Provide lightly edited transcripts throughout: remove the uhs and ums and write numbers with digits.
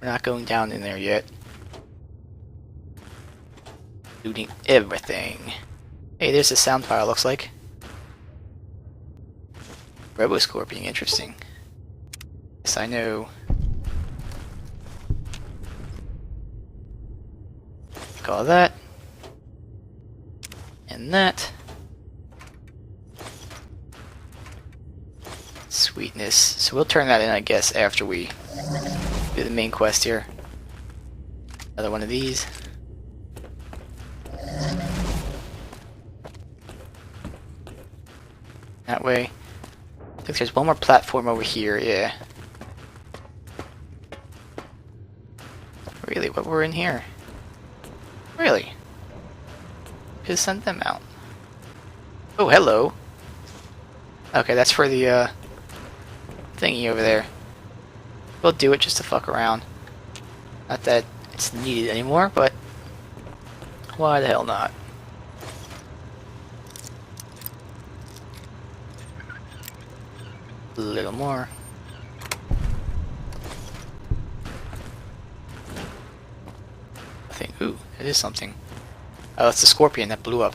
We're not going down in there yet. Looting everything. Hey, there's the sound file, looks like. Robo-scorpion, interesting. Yes, I know. Take all that. And that. Sweetness. So we'll turn that in, I guess, after we do the main quest here. Another one of these. That way. I think there's one more platform over here, yeah. Really, what we're in here? Really? Just send them out. Oh, hello. Okay, that's for the, thingy over there. We'll do it just to fuck around. Not that it's needed anymore, but why the hell not? A little more. I think, ooh, it is something. Oh, it's the scorpion that blew up.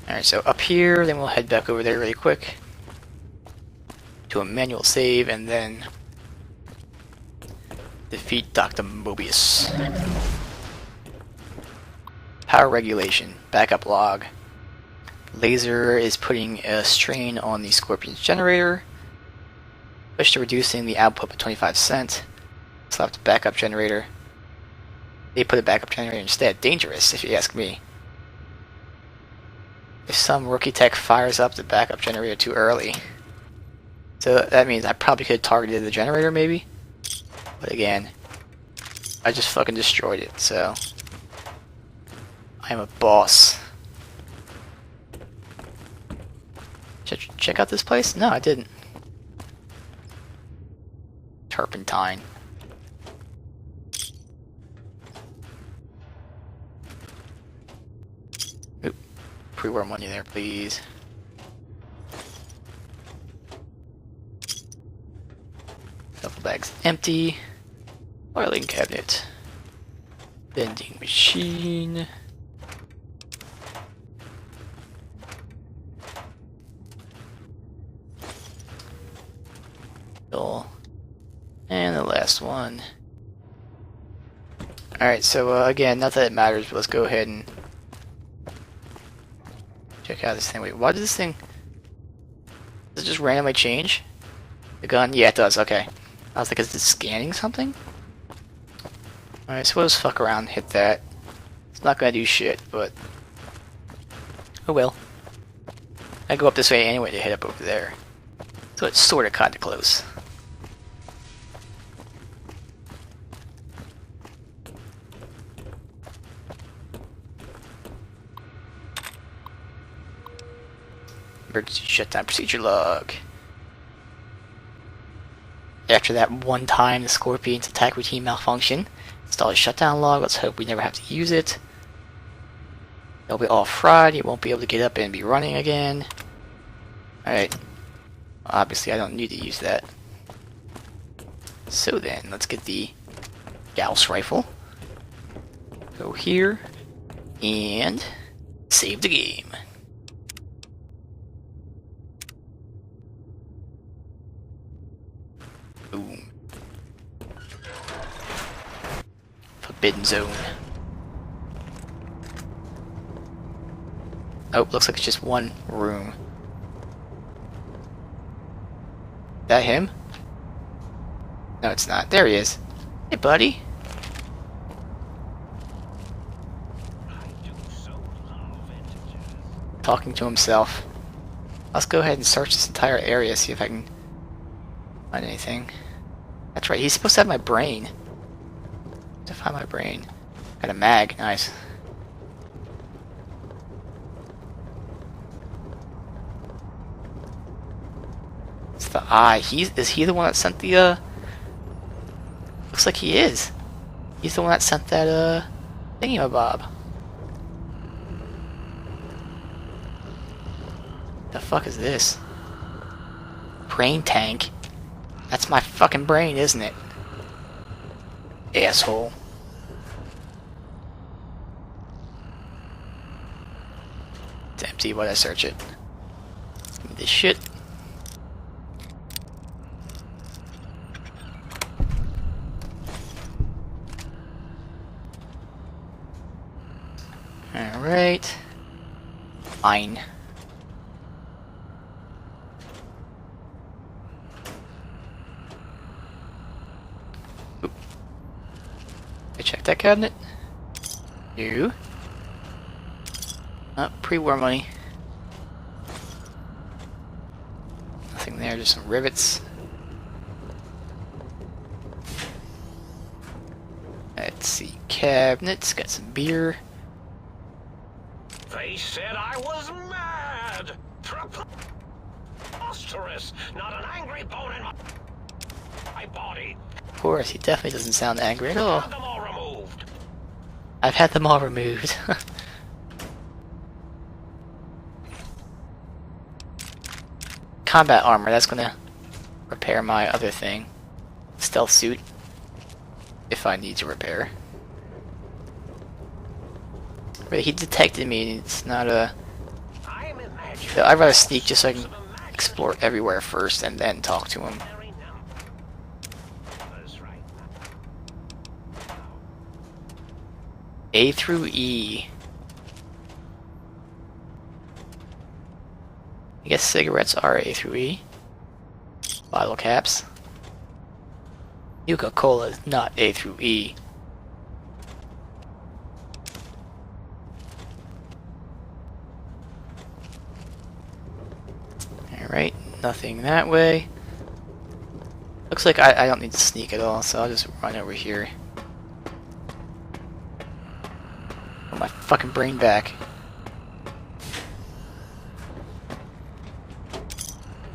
Alright, so up here, then we'll head back over there really quick. To a manual save, and then defeat Dr. Mobius. Power regulation. Backup log. Laser is putting a strain on the Scorpion's generator. Push to reducing the output by 25 cents. Slapped backup generator. They put a backup generator instead. Dangerous, if you ask me. If some rookie tech fires up the backup generator too early. So that means I probably could have targeted the generator, maybe? But again, I just fucking destroyed it, so... I am a boss. Check out this place? No, I didn't. Turpentine. Oop. Pre-war money there, please. Duffel bag's empty. Oiling cabinet. Vending machine. And the last one. Alright, so again, not that it matters, but let's go ahead and check out this thing. Wait, why does this thing... Does it just randomly change? The gun? Yeah, it does, okay. I was like, is it scanning something? Alright, so we'll just fuck around and hit that. It's not gonna do shit, but... Oh well. I go up this way anyway to hit up over there. So it's sorta kinda close. Emergency shutdown procedure log. After that one time the Scorpion's attack routine malfunction, install a shutdown log. Let's hope we never have to use it. It'll be all fried. You won't be able to get up and be running again. Alright. Obviously I don't need to use that. So then, let's get the Gauss rifle. Go here. And save the game. Boom. Forbidden zone. Oh, looks like it's just one room. That him? No, it's not. There he is. Hey, buddy. Talking to himself. Let's go ahead and search this entire area, see if I can find anything. That's right, he's supposed to have my brain. To find my brain. Got a mag, nice. It's the eye. Is he the one that sent the looks like he is. He's the one that sent that thingamabob. The fuck is this? Brain tank? That's my fucking brain, isn't it? Asshole. It's empty. Why'd I search it? Give me this shit. Alright. Fine. Oop. I check that cabinet. You. Pre-war money. Nothing there, just some rivets. Let's see. Cabinets, got some beer. They said I was mad! Preposterous! Not an angry bone in my body! Of course, he definitely doesn't sound angry at all. Have them all removed! I've had them all removed. Combat armor, that's gonna repair my other thing. Stealth suit. If I need to repair. But he detected me, it's not a... I'd rather sneak just so I can explore everywhere first and then talk to him. A through E. I guess cigarettes are A through E. Bottle caps. Coca-Cola is not A through E. Alright, nothing that way. Looks like I don't need to sneak at all, so I'll just run over here. Put my fucking brain back.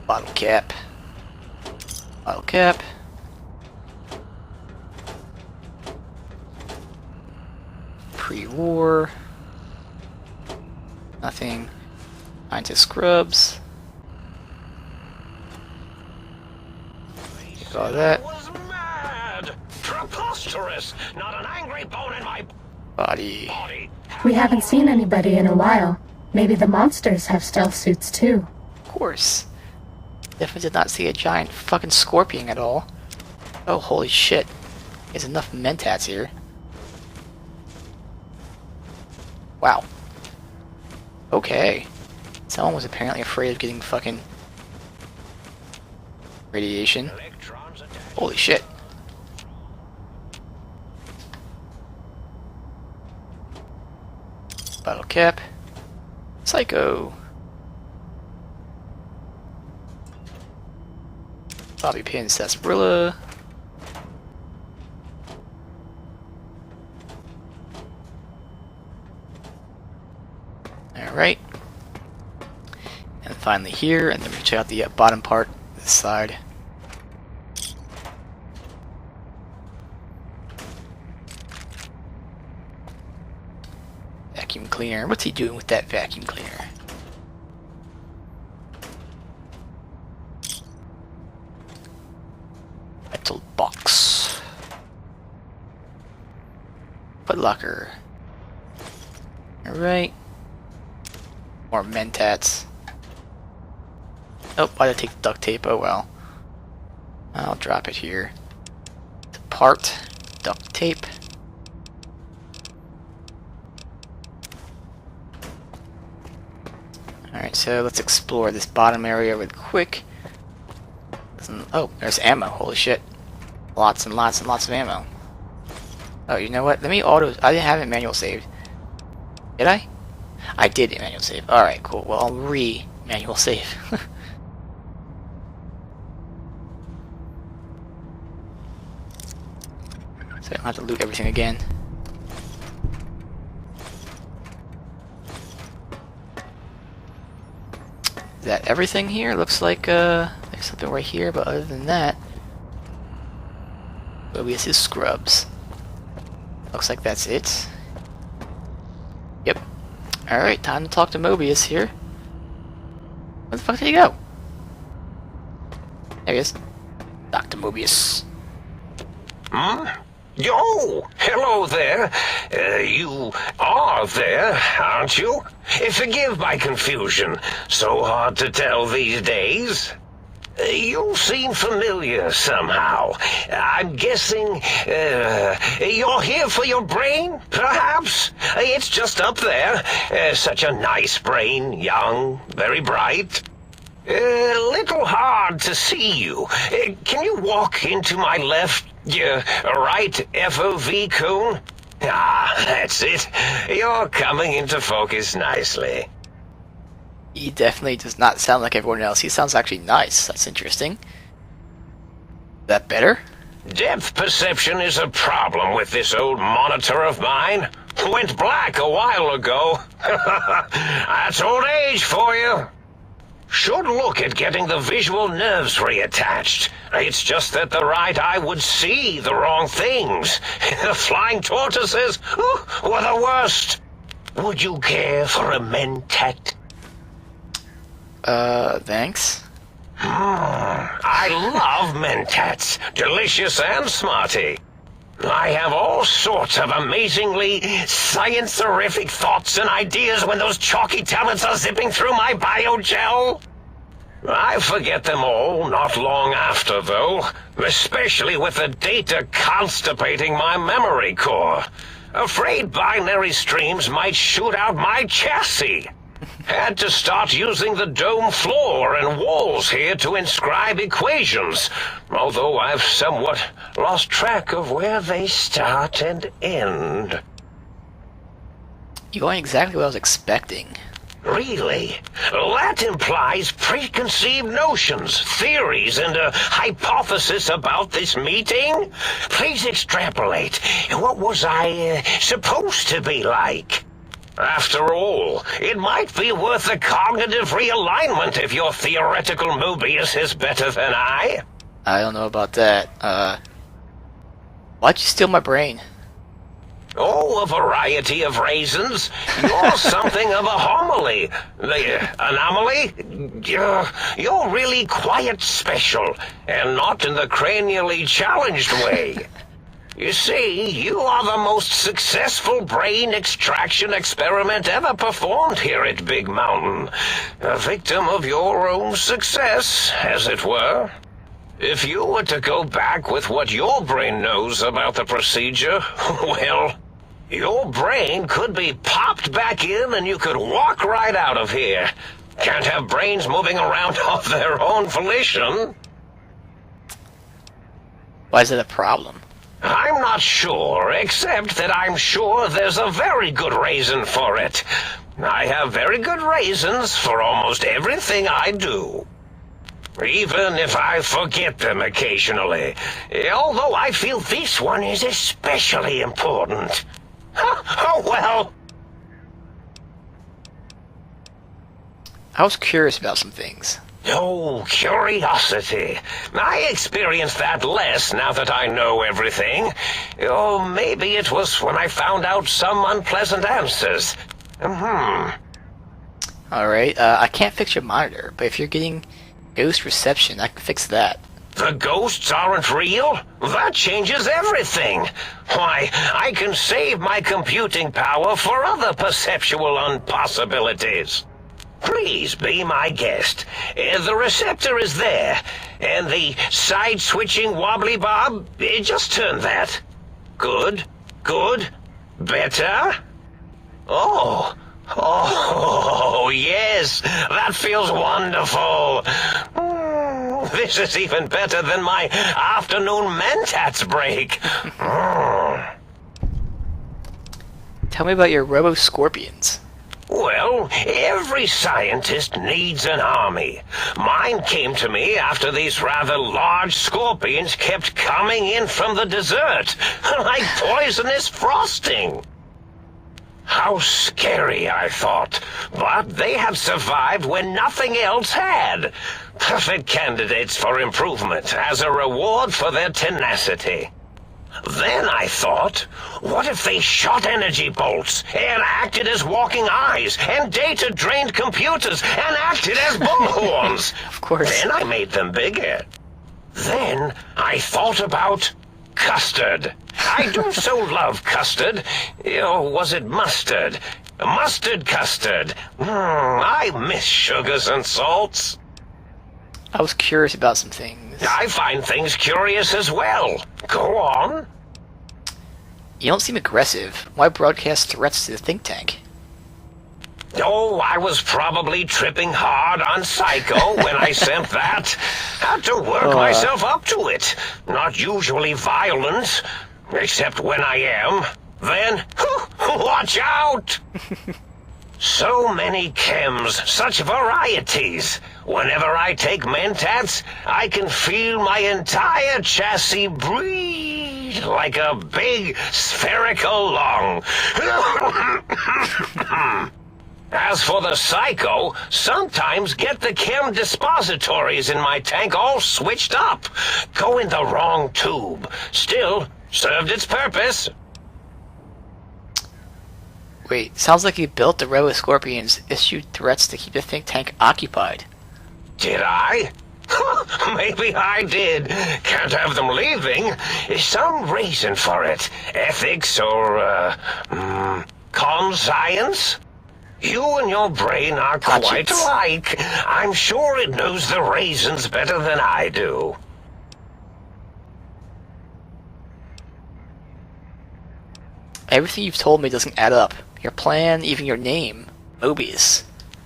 Bottle cap. Bottle cap. Pre-war. Nothing. Into scrubs. All that. Was mad! Preposterous! Not an angry bone in my Body. We haven't seen anybody in a while. Maybe the monsters have stealth suits too. Of course. Definitely did not see a giant fucking scorpion at all. Oh, holy shit. There's enough mentats here. Wow. Okay. Someone was apparently afraid of getting fucking radiation. Holy shit. Bottle cap. Psycho. Bobby pin, sarsaparilla. Alright. And finally here, and then we check out the bottom part, this side. Vacuum cleaner. What's he doing with that vacuum cleaner? Metal box. Foot locker. Alright. More mentats. Nope, why'd I take the duct tape? Oh well. I'll drop it here. Part. Duct tape. Alright, so let's explore this bottom area real quick. Oh, there's ammo. Holy shit. Lots and lots and lots of ammo. Oh, you know what? Let me auto... I didn't have it manual saved. Did I? I did manual save. Alright, cool. Well, I'll manual save. So I don't have to loot everything again. Is that everything here? Looks like there's something right here, but other than that, Mobius is scrubs. Looks like that's it. Yep. Alright, time to talk to Mobius here. Where the fuck did he go? There he is. Dr. Mobius. Hmm? Oh, hello there. You are there, aren't you? Forgive my confusion. So hard to tell these days. You seem familiar somehow. I'm guessing, you're here for your brain, perhaps? It's just up there. Such a nice brain, young, very bright. Little hard to see you. Can you walk into my left, right FOV cone? Ah, that's it. You're coming into focus nicely. He definitely does not sound like everyone else. He sounds actually nice. That's interesting. That better? Depth perception is a problem with this old monitor of mine. Went black a while ago. That's old age for you. Should look at getting the visual nerves reattached. It's just that the right eye would see the wrong things. The flying tortoises were the worst. Would you care for a mentat? Thanks. I love mentats. Delicious and smarty. I have all sorts of amazingly science-erific thoughts and ideas when those chalky talents are zipping through my biogel. I forget them all not long after, though, especially with the data constipating my memory core. Afraid binary streams might shoot out my chassis. Had to start using the dome floor and walls here to inscribe equations, although I've somewhat lost track of where they start and end. You aren't exactly what I was expecting. Really? That implies preconceived notions, theories, and a hypothesis about this meeting? Please extrapolate. What was I supposed to be like? After all, it might be worth a cognitive realignment if your theoretical Mobius is better than I. I don't know about that. Why'd you steal my brain? Oh, a variety of reasons. You're something of a homily. Anomaly? You're really quite special, and not in the cranially challenged way. You see, you are the most successful brain extraction experiment ever performed here at Big Mountain. A victim of your own success, as it were. If you were to go back with what your brain knows about the procedure, well, your brain could be popped back in and you could walk right out of here. Can't have brains moving around of their own volition. Why is it a problem? I'm not sure, except that I'm sure there's a very good reason for it. I have very good reasons for almost everything I do. Even if I forget them occasionally. Although I feel this one is especially important. Oh, well. I was curious about some things. Oh, curiosity. I experience that less now that I know everything. Or maybe it was when I found out some unpleasant answers. Alright, I can't fix your monitor, but if you're getting ghost reception, I can fix that. The ghosts aren't real? That changes everything. Why, I can save my computing power for other perceptual impossibilities. Please be my guest. The receptor is there, and the side-switching wobbly bob, just turn that. Good, good, better. Oh, yes, that feels wonderful. This is even better than my afternoon mentats break. Tell me about your robo-scorpions. Well, every scientist needs an army. Mine came to me after these rather large scorpions kept coming in from the desert, like poisonous frosting. How scary, I thought, but they have survived when nothing else had. Perfect candidates for improvement as a reward for their tenacity. Then I thought, what if they shot energy bolts and acted as walking eyes and data-drained computers and acted as bullhorns? Of course. Then I made them bigger. Then I thought about custard. I do so love custard. Or was it mustard? Mustard custard. I miss sugars and salts. I was curious about some things. I find things curious as well. Go on. You don't seem aggressive. Why broadcast threats to the think tank? Oh, I was probably tripping hard on Psycho when I sent that. Had to work myself up to it. Not usually violent, except when I am. Then, watch out! So many chems, such varieties. Whenever I take Mentats, I can feel my entire chassis breathe like a big spherical lung. As for the Psycho, sometimes get the chem dispositories in my tank all switched up. Go in the wrong tube. Still, served its purpose. Wait, sounds like you built the Robo Scorpions, issued threats to keep the think tank occupied. Did I? Maybe I did. Can't have them leaving. Some reason for it. Ethics or, conscience? You and your brain are quite alike. I'm sure it knows the raisins better than I do. Everything you've told me doesn't add up. Your plan, even your name. Mobius.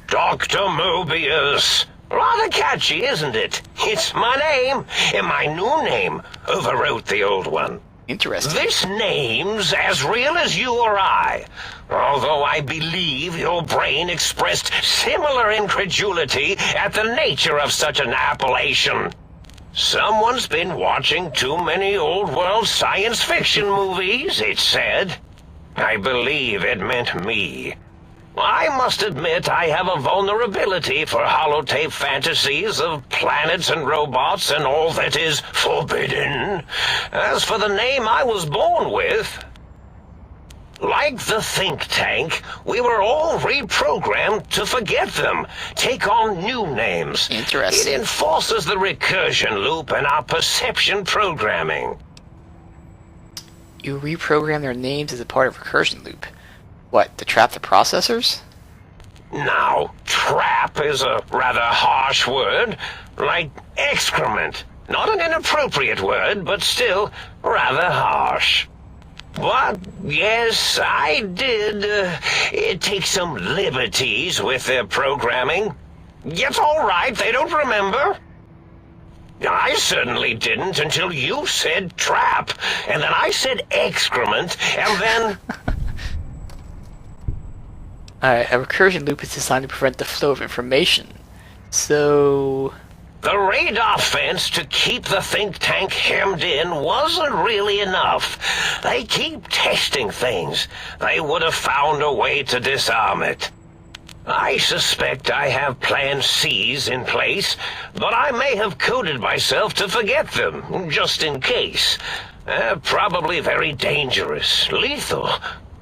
Dr. Mobius. Rather catchy, isn't it? It's my name, and my new name overwrote the old one. Interesting. This name's as real as you or I, although I believe your brain expressed similar incredulity at the nature of such an appellation. Someone's been watching too many old-world science fiction movies, it said. I believe it meant me. I must admit I have a vulnerability for holotape fantasies of planets and robots and all that is forbidden. As for the name I was born with, like the think tank, we were all reprogrammed to forget them, take on new names. Interesting. It enforces the recursion loop in our perception programming. You reprogram their names as a part of recursion loop. What, to trap the processors? Now, trap is a rather harsh word, like excrement. Not an inappropriate word, but still rather harsh. But, yes, I did take some liberties with their programming. It's all right, they don't remember. I certainly didn't until you said trap, and then I said excrement, and then... Alright, a recursion loop is designed to prevent the flow of information. So... The radar fence to keep the think tank hemmed in wasn't really enough. They keep testing things. They would have found a way to disarm it. I suspect I have Plan C's in place, but I may have coded myself to forget them, just in case. Probably very dangerous, lethal,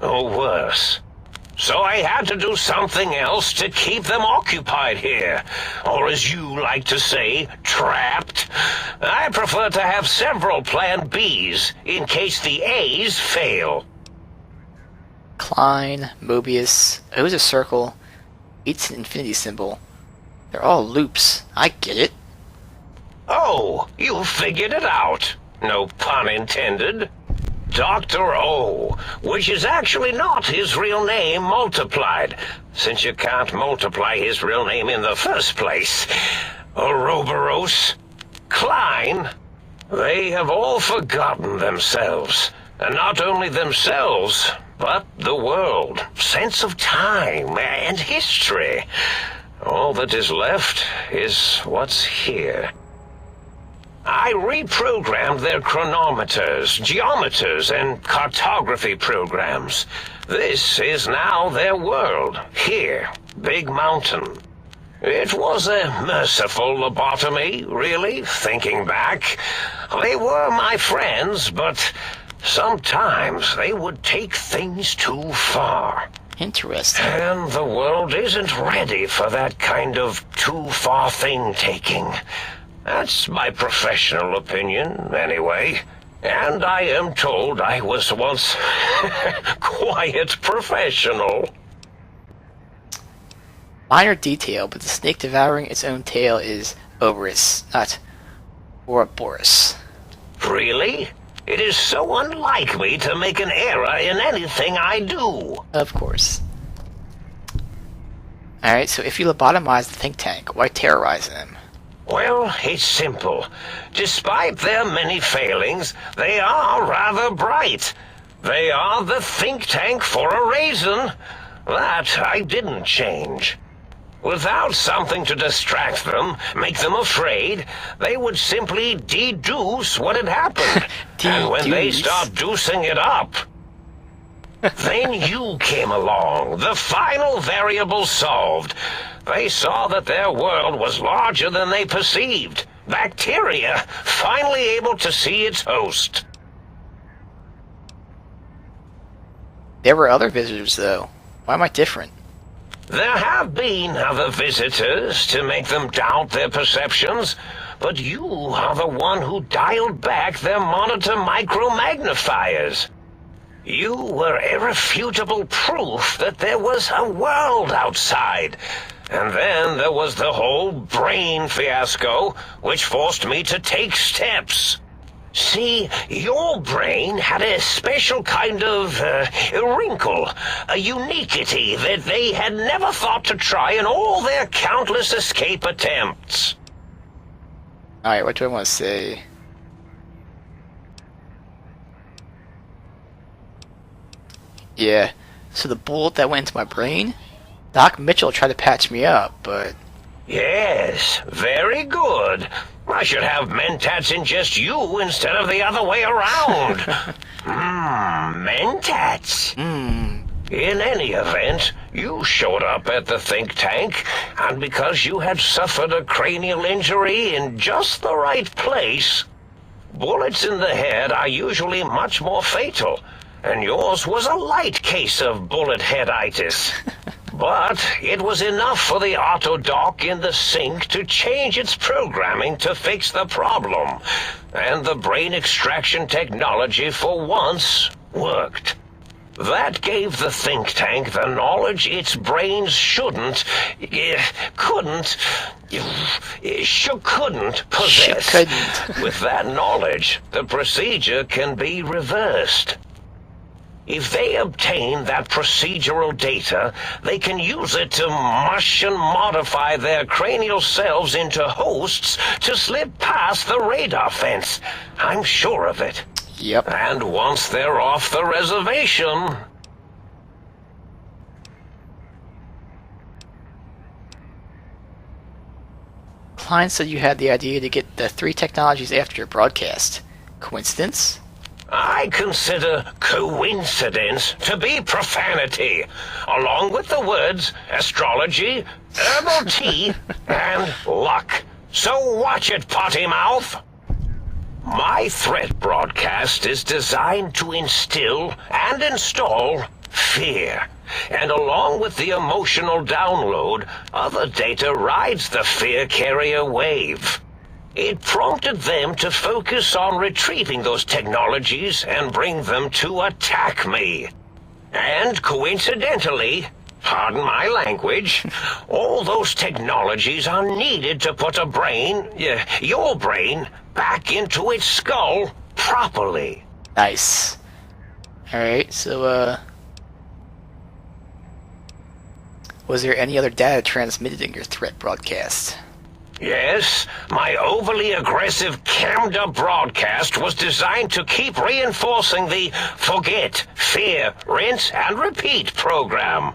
or worse. So I had to do something else to keep them occupied here, or as you like to say, trapped. I prefer to have several Plan B's in case the A's fail. Klein, Mobius, O's a circle, 8's an infinity symbol. They're all loops. I get it. Oh, you figured it out. No pun intended. Dr. O, which is actually not his real name multiplied, since you can't multiply his real name in the first place. Ouroboros, Klein, they have all forgotten themselves. And not only themselves, but the world, sense of time and history. All that is left is what's here. I reprogrammed their chronometers, geometers, and cartography programs. This is now their world, here, Big Mountain. It was a merciful lobotomy, really, thinking back. They were my friends, but sometimes they would take things too far. Interesting. And the world isn't ready for that kind of too-far thing-taking. That's my professional opinion, anyway. And I am told I was once quiet professional. Minor detail, but the snake devouring its own tail is Oberus, not Ouroboros. Really? It is so unlike me to make an error in anything I do. Of course. Alright, so if you lobotomize the think tank, why terrorize them? Well, it's simple. Despite their many failings, they are rather bright. They are the think tank for a reason. That I didn't change. Without something to distract them, make them afraid, they would simply deduce what had happened. And when they start deucing it up, then you came along, the final variable solved. They saw that their world was larger than they perceived. Bacteria, finally able to see its host. There were other visitors, though. Why am I different? There have been other visitors to make them doubt their perceptions, but you are the one who dialed back their monitor micromagnifiers. You were irrefutable proof that there was a world outside. And then there was the whole brain fiasco, which forced me to take steps. See, your brain had a special kind of wrinkle, a uniquity that they had never thought to try in all their countless escape attempts. Alright, what do I want to say? Yeah, so the bullet that went into my brain? Doc Mitchell tried to patch me up, but... Yes, very good. I should have mentats ingest you instead of the other way around. Mentats. In any event, you showed up at the think tank, and because you had suffered a cranial injury in just the right place, bullets in the head are usually much more fatal, and yours was a light case of bullet headitis. But it was enough for the autodoc in the sink to change its programming to fix the problem, and the brain extraction technology for once worked. That gave the think tank the knowledge its brains couldn't possess. With that knowledge, the procedure can be reversed. If they obtain that procedural data, they can use it to mush and modify their cranial selves into hosts to slip past the radar fence. I'm sure of it. Yep. And once they're off the reservation... Klein said you had the idea to get the 3 technologies after your broadcast. Coincidence? I consider coincidence to be profanity, along with the words astrology, herbal tea, and luck. So watch it, potty mouth. My threat broadcast is designed to instill and install fear. And along with the emotional download, other data rides the fear carrier wave. It prompted them to focus on retrieving those technologies and bring them to attack me. And coincidentally, pardon my language, all those technologies are needed to put a brain, your brain, back into its skull properly. Nice. Alright, so, was there any other data transmitted in your threat broadcast? Yes, my overly aggressive cammed-up broadcast was designed to keep reinforcing the forget, fear, rinse, and repeat program.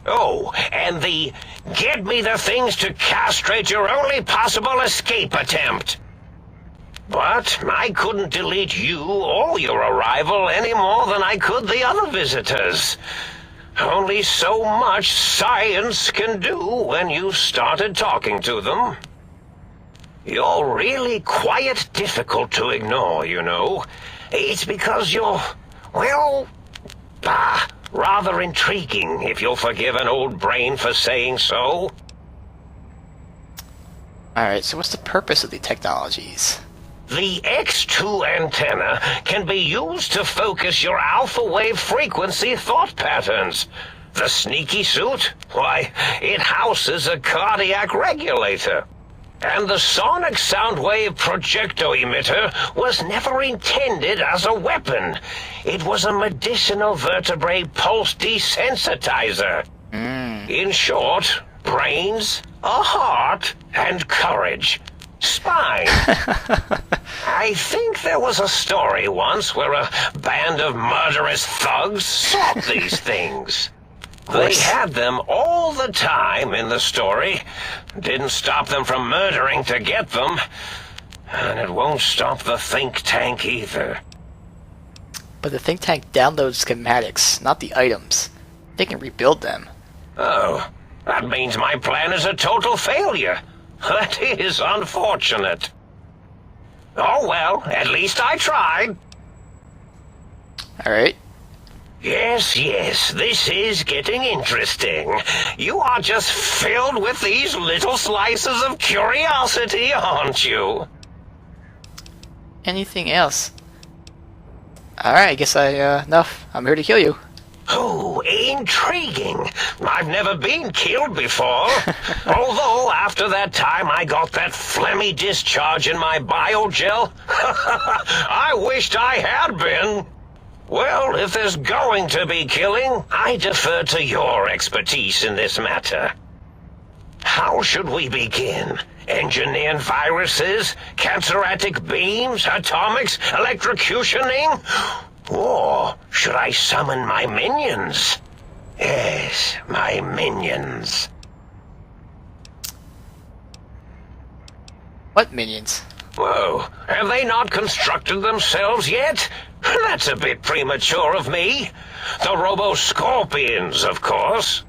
Oh, and the get me the things to castrate your only possible escape attempt. But I couldn't delete you or your arrival any more than I could the other visitors. Only so much science can do when you started talking to them. You're really quite difficult to ignore, you know. It's because you're, well, rather intriguing, if you'll forgive an old brain for saying so. Alright, so what's the purpose of the technologies? The X2 antenna can be used to focus your alpha wave frequency thought patterns. The sneaky suit? Why, it houses a cardiac regulator. And the sonic sound wave projecto emitter was never intended as a weapon. It was a medicinal vertebrae pulse desensitizer. In short, brains, a heart, and courage. Spine. I think there was a story once where a band of murderous thugs sought these things. They had them all the time in the story. Didn't stop them from murdering to get them. And it won't stop the think tank either. But the think tank downloads schematics, not the items. They can rebuild them. Oh, that means my plan is a total failure. That is unfortunate. Oh well, at least I tried. Alright. Yes, this is getting interesting. You are just filled with these little slices of curiosity, aren't you? Anything else? Alright, I guess enough. I'm here to kill you. Oh, intriguing. I've never been killed before. Although, after that time I got that phlegmy discharge in my biogel, I wished I had been. Well, if there's going to be killing, I defer to your expertise in this matter. How should we begin? Engineer viruses, cancerratic beams, atomics, electrocutioning? Or should I summon my minions? Yes, my minions. What minions? Whoa, have they not constructed themselves yet? That's a bit premature of me. The Robo-Scorpions, of course.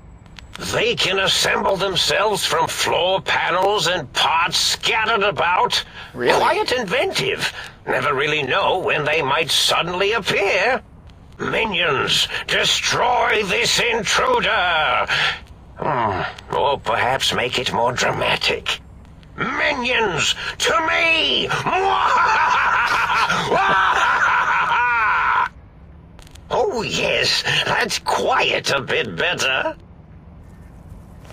They can assemble themselves from floor panels and parts scattered about. Really? Quite inventive. Never really know when they might suddenly appear. Minions, destroy this intruder! Or perhaps make it more dramatic. Minions, to me! Oh yes, that's quite a bit better.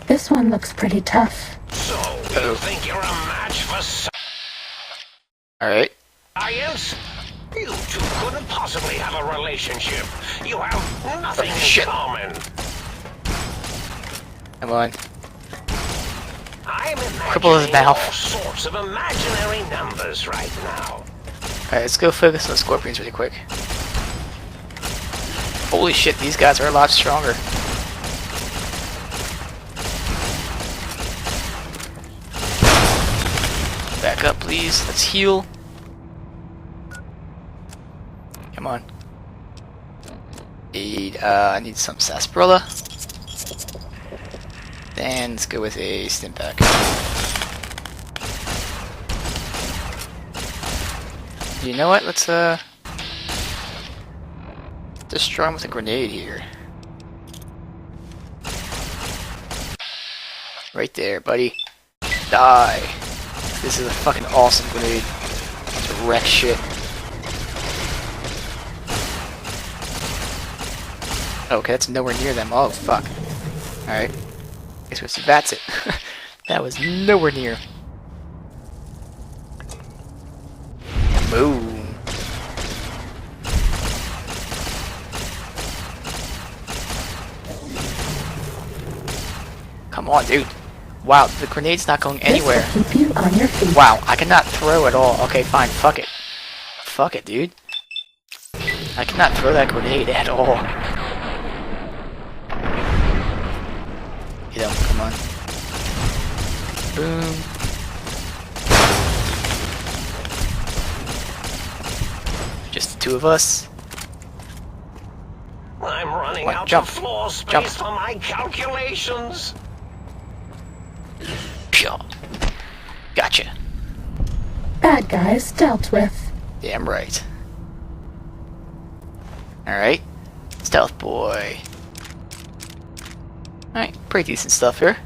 This one looks pretty tough. So, you think you're a match for Alright. science? You two couldn't possibly have a relationship. You have nothing Shit. in common. Come on. I'm Cripple his imagining mouth. all sorts of imaginary numbers right now. Alright, let's go focus on the scorpions really quick. Holy shit, these guys are a lot stronger. Back up, please. Let's heal. Come on. I need some sarsaparilla. Then let's go with a stim pack. You know what? Let's destroy him with a grenade here. Right there, buddy. Die. This is a fucking awesome grenade. To wreck shit. Okay, that's nowhere near them. Oh, fuck. Alright. Guess that's it. That was nowhere near. Boom. Come on, dude. Wow, the grenade's not going anywhere. This will keep you on your feet. Wow, I cannot throw at all. Okay, fine, fuck it. Fuck it, dude. I cannot throw that grenade at all. Get him, come on. Boom. Just the two of us. I'm running What? out Jump. of floor space Jump. for my calculations. Pure. Gotcha. Bad guys dealt with. Damn right. Alright. Stealth boy. Alright, pretty decent stuff here.